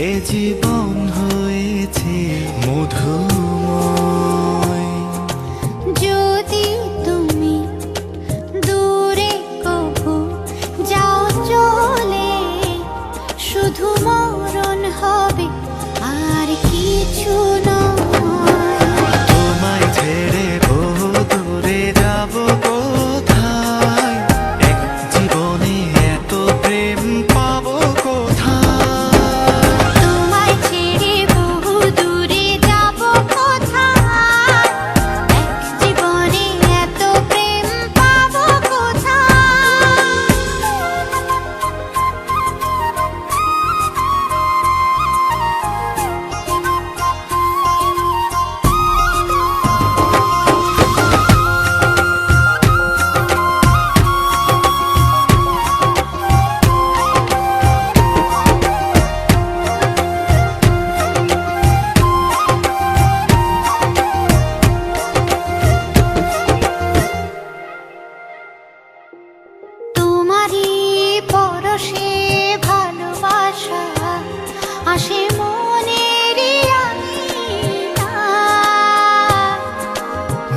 এ জীবন হয়েছে মধুময়। যদি তুমি দূরে কভু যাও চলে, শুধু মরণ হবে আর কিছু নয়। তোমায় ছেড়ে বহু দূরে যাব কোথায়, এক জীবনে এত প্রেম পাবো কোথায়। তোমায় ছেড়ে বহু দূরে যাব কোথায়, এক জীবনে এত প্রেম পাবো কোথায়। তোমারই পরশে ভালোবাসা আসে মনেরই আঙিনায়।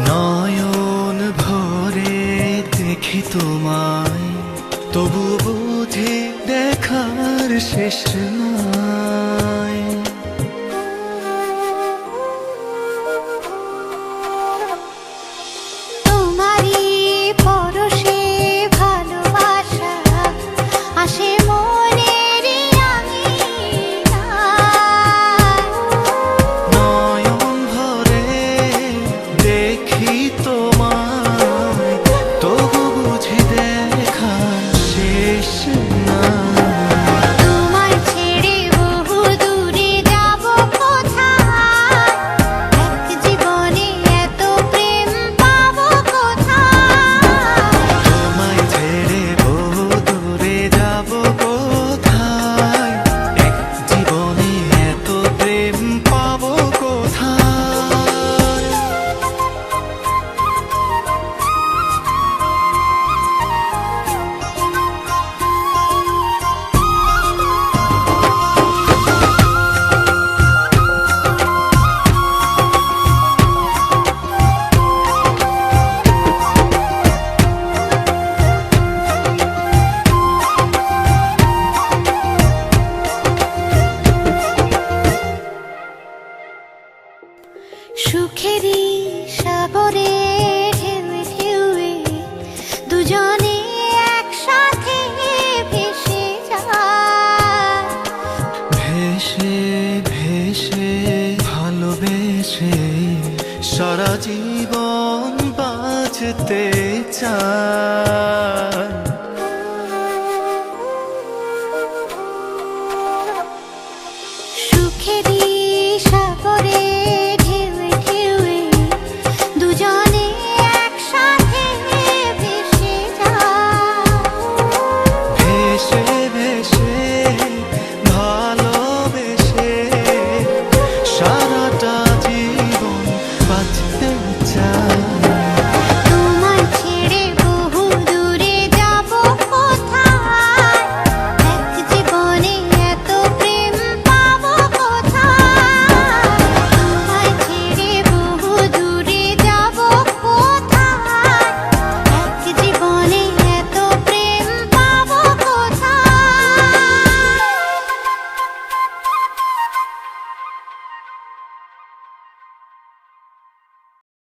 নয়ন ভরে দেখি তোমায়, তবু বুঝি দেখার শেষ নাই। তোমারই পরশে ভালোবাসা আসে মনেরই আঙিনায়। নয়ন ভরে দেখি তোমায়, তবু বুঝি দেখার শেষ নাই। তোমায় ছেড়ে বহু দূরে যাব কোথায়, এক জীবনে এত প্রেম পাবো কোথায়। তোমায় ছেড়ে বহু দূরে যাব কোথায়, এক জীবনে এত প্রেম পাবো কোথায়। সুখেরই সাগরে ঢেউয়ে ঢেউয়ে দুজনে একসাথে ভেসে যায়। ভেসে ভেসে ভালোবেসে সারা জীবন বাঁচতে চায়। সুখেরই